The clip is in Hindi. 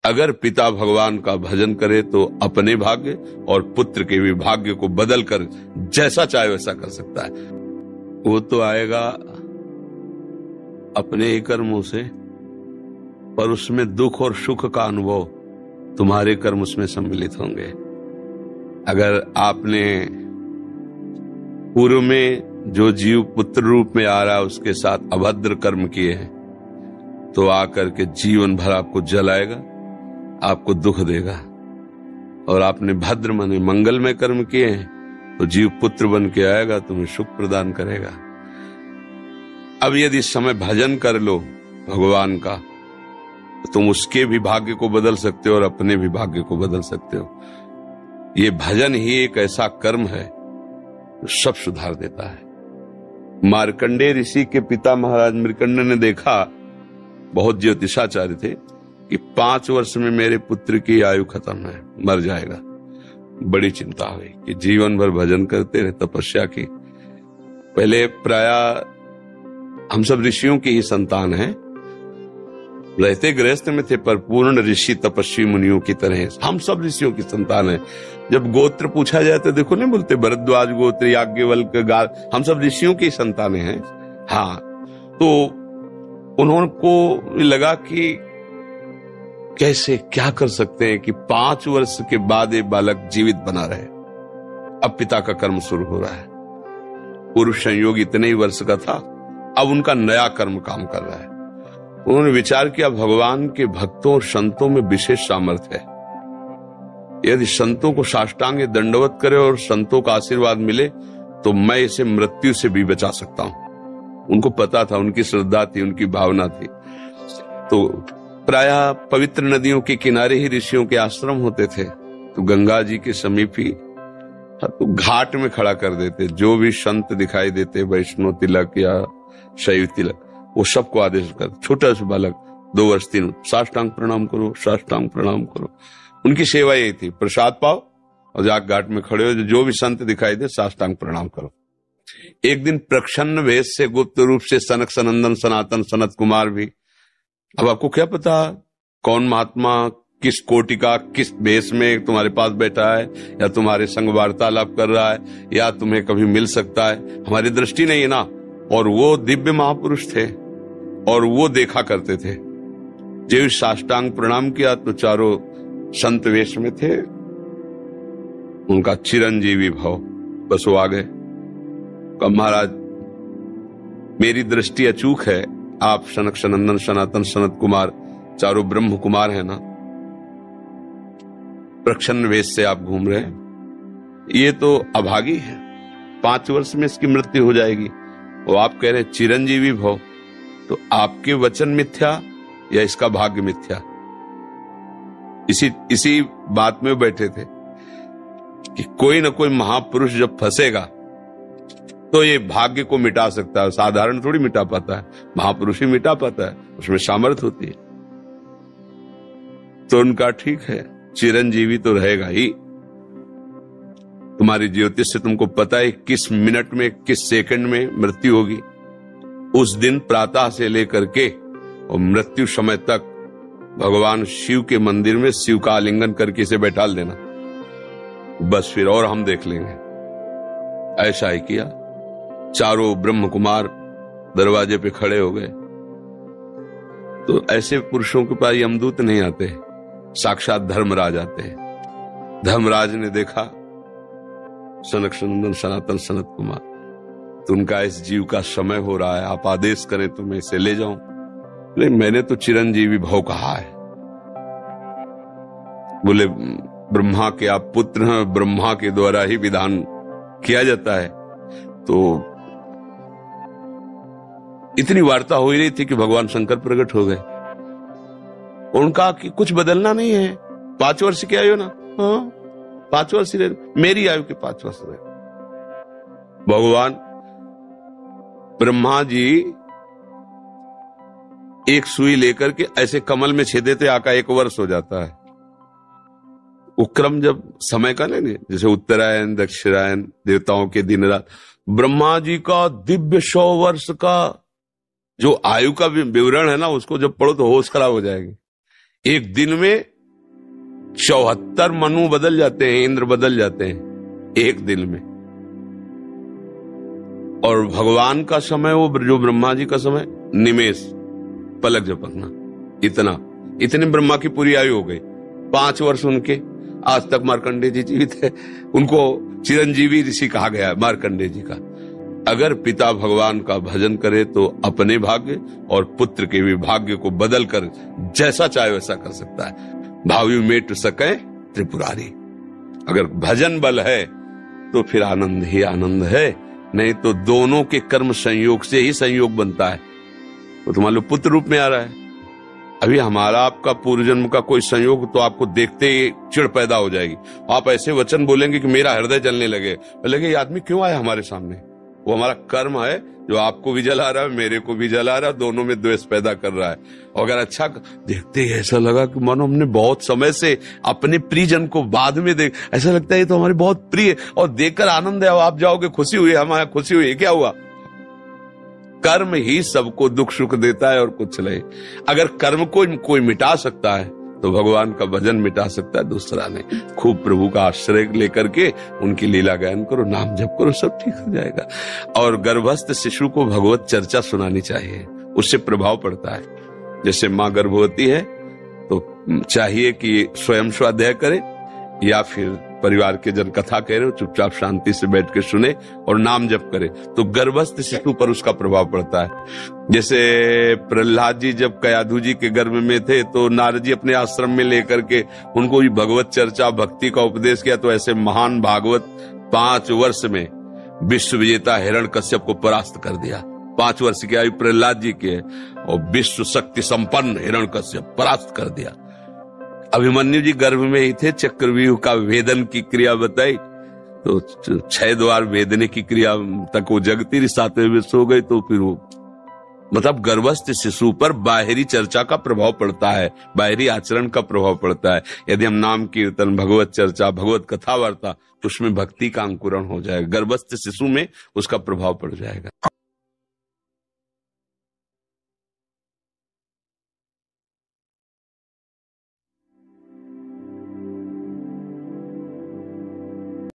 अगर पिता भगवान का भजन करे तो अपने भाग्य और पुत्र के भी भाग्य को बदल कर जैसा चाहे वैसा कर सकता है। वो तो आएगा अपने ही कर्मों से, पर उसमें दुख और सुख का अनुभव तुम्हारे कर्म उसमें सम्मिलित होंगे। अगर आपने पूर्व में जो जीव पुत्र रूप में आ रहा है उसके साथ अभद्र कर्म किए हैं, तो आकर के जीवन भर आपको जलाएगा, आपको दुख देगा। और आपने भद्र माने मंगलमय कर्म किए हैं तो जीव पुत्र बन के आएगा, तुम्हें सुख प्रदान करेगा। अब यदि समय भजन कर लो भगवान का, तो तुम उसके भी भाग्य को बदल सकते हो और अपने भी भाग्य को बदल सकते हो। ये भजन ही एक ऐसा कर्म है जो सब सुधार देता है। मार्कंडेय ऋषि के पिता महाराज मृकंड ने देखा, बहुत ज्योतिषाचार्य थे, कि 5 वर्ष में मेरे पुत्र की आयु खत्म है, मर जाएगा। बड़ी चिंता हुई कि जीवन भर भजन करते रहे, तपस्या की। पहले प्राय हम सब ऋषियों की ही संतान हैं, रहते गृहस्थ में थे पर पूर्ण ऋषि तपस्वी मुनियों की तरह हम सब ऋषियों की संतान हैं। जब गोत्र पूछा जाए तो देखो नहीं बोलते भरद्वाज गोत्र, याज्ञवल्क्य, गाल, हम सब ऋषियों की संतानें हैं। हाँ, तो उन्होंने को लगा कि कैसे क्या कर सकते हैं कि 5 वर्ष के बाद ये बालक जीवित बना रहे। अब पिता का कर्म शुरू हो रहा है। पूर्व संयोग इतने ही वर्ष का था, अब उनका नया कर्म काम कर रहा है। उन्होंने विचार किया, भगवान के भक्तों और संतों में विशेष सामर्थ्य है। यदि संतों को साष्टांग दंडवत करे और संतों का आशीर्वाद मिले तो मैं इसे मृत्यु से भी बचा सकता हूं। उनको पता था, उनकी श्रद्धा थी, उनकी भावना थी। तो प्रायः पवित्र नदियों के किनारे ही ऋषियों के आश्रम होते थे, तो गंगा जी के समीप ही तो घाट में खड़ा कर देते। जो भी संत दिखाई देते, वैष्णव तिलक या शैव तिलक, वो सबको आदेश कर, छोटा सा बालक 2 वर्ष 3, साष्टांग प्रणाम करो, साष्टांग प्रणाम करो। उनकी सेवा यही थी, प्रसाद पाओ और जाके घाट में खड़े हो, जो भी संत दिखाई दे साष्टांग प्रणाम करो। एक दिन प्रच्छन्न वेश से गुप्त रूप से सनक सनंदन सनातन सनत कुमार भी, अब आपको क्या पता कौन महात्मा किस कोटि का किस वेश में तुम्हारे पास बैठा है, या तुम्हारे संग वार्तालाप कर रहा है, या तुम्हें कभी मिल सकता है, हमारी दृष्टि नहीं है ना। और वो दिव्य महापुरुष थे और वो देखा करते थे। जब साष्टांग प्रणाम किया तो चारों संत वेश में थे, उनका चिरंजीवी भाव, बस वो आ गए। कहा, महाराज मेरी दृष्टि अचूक है, आप सनक सनंदन सनातन सनत कुमार चारों ब्रह्म कुमार है ना, प्रच्छन्न वेश से आप घूम रहे हैं, ये तो अभागी है, 5 वर्ष में इसकी मृत्यु हो जाएगी। और आप कह रहे चिरंजीवी भव, तो आपके वचन मिथ्या या इसका भाग्य मिथ्या? इसी बात में बैठे थे कि कोई ना कोई महापुरुष जब फंसेगा तो ये भाग्य को मिटा सकता है, साधारण थोड़ी मिटा पाता है, महापुरुष ही मिटा पाता है, उसमें सामर्थ होती है। तो उनका ठीक है, चिरंजीवी तो रहेगा ही। तुम्हारी ज्योतिष से तुमको पता है किस मिनट में किस सेकंड में मृत्यु होगी। उस दिन प्रातः से लेकर के और मृत्यु समय तक भगवान शिव के मंदिर में शिव का आलिंगन करके इसे बैठा देना, बस फिर और हम देख लेंगे। ऐसा ही किया। चारों ब्रह्म कुमार दरवाजे पे खड़े हो गए। तो ऐसे पुरुषों के पास यमदूत नहीं आते, साक्षात धर्मराज आते हैं। धर्मराज ने देखा सनक सनंदन सनातन सनत कुमार, तो उनका इस जीव का समय हो रहा है, आप आदेश करें तो मैं इसे ले जाऊं। नहीं, मैंने तो चिरंजीवी भव कहा है। बोले ब्रह्मा के आप पुत्र हैं, ब्रह्मा के द्वारा ही विधान किया जाता है। तो इतनी वार्ता हो ही रही थी कि भगवान शंकर प्रकट हो गए। उनका कि कुछ बदलना नहीं है, 5 वर्ष की आयु ना, हाँ 5 वर्ष रहे, मेरी आयु के 5 वर्ष रहे। भगवान ब्रह्मा जी एक सुई लेकर के ऐसे कमल में छेद देते, आका 1 वर्ष हो जाता है। वो क्रम जब समय का नहीं, जैसे उत्तरायण दक्षिणायन देवताओं के दिन रात, ब्रह्मा जी का दिव्य 100 वर्ष का जो आयु का विवरण है ना, उसको जब पढ़ो तो होश खराब हो जाएगी। एक दिन में 74 मनु बदल जाते हैं, इंद्र बदल जाते हैं एक दिन में। और भगवान का समय, वो जो ब्रह्मा जी का समय, निमेष, पलक झपकना, इतने ब्रह्मा की पूरी आयु हो गई। 5 वर्ष उनके, आज तक मार्कंडेय जी जीवित है, उनको चिरंजीवी ऋषि कहा गया है मार्कंडेय जी का। अगर पिता भगवान का भजन करे तो अपने भाग्य और पुत्र के भी भाग्य को बदल कर जैसा चाहे वैसा कर सकता है। भावी मेट सके त्रिपुरारी। अगर भजन बल है तो फिर आनंद ही आनंद है, नहीं तो दोनों के कर्म संयोग से ही संयोग बनता है। तो तुम्हारे पुत्र रूप में आ रहा है। अभी हमारा आपका पूर्व जन्म का कोई संयोग तो आपको देखते ही चिढ़ पैदा हो जाएगी। आप ऐसे वचन बोलेंगे कि मेरा हृदय जलने लगे, ये आदमी क्यों आया हमारे सामने? वो हमारा कर्म है जो आपको भी जला रहा है, मेरे को भी जला रहा है, दोनों में द्वेष पैदा कर रहा है। और अगर अच्छा देखते ही ऐसा लगा कि मानो हमने बहुत समय से अपने प्रियजन को बाद में देख, ऐसा लगता है ये तो हमारे बहुत प्रिय, और देखकर आनंद है, आप जाओगे खुशी हुई, हमारा खुशी हुई, क्या हुआ? कर्म ही सबको दुख सुख देता है और कुछ नहीं। अगर कर्म को कोई मिटा सकता है तो भगवान का भजन मिटा सकता है दूसरा नहीं। खूब प्रभु का आश्रय लेकर के उनकी लीला गायन करो, नाम जप करो, सब ठीक हो जाएगा। और गर्भस्थ शिशु को भगवत चर्चा सुनानी चाहिए, उससे प्रभाव पड़ता है। जैसे माँ गर्भवती है तो चाहिए कि स्वयं स्वाध्याय करे, या फिर परिवार के जन कथा कह रहे हो, चुपचाप शांति से बैठ के सुने और नाम जप करे, तो गर्भस्थ शिशु पर उसका प्रभाव पड़ता है। जैसे प्रहलाद जी जब कयाधु जी के गर्भ में थे तो नारद जी अपने आश्रम में लेकर के उनको भी भगवत चर्चा भक्ति का उपदेश किया। तो ऐसे महान भागवत 5 वर्ष में विश्व विजेता हिरण्यकश्यप को परास्त कर दिया। 5 वर्ष की आयु प्रहलाद जी की है और विश्व शक्ति संपन्न हिरण्यकश्यप परास्त कर दिया। अभिमन्यु जी गर्भ में ही थे, चक्रव्यूह का वेदन की क्रिया बताई तो 6 द्वार वेदने की क्रिया तक वो जगती रही, 7वें में सो गई। तो फिर वो मतलब गर्भस्थ शिशु पर बाहरी चर्चा का प्रभाव पड़ता है, बाहरी आचरण का प्रभाव पड़ता है। यदि हम नाम कीर्तन, भगवत चर्चा, भगवत कथा वार्ता, तो उसमें भक्ति का अंकुरण हो जाएगा, गर्भस्थ शिशु में उसका प्रभाव पड़ जाएगा।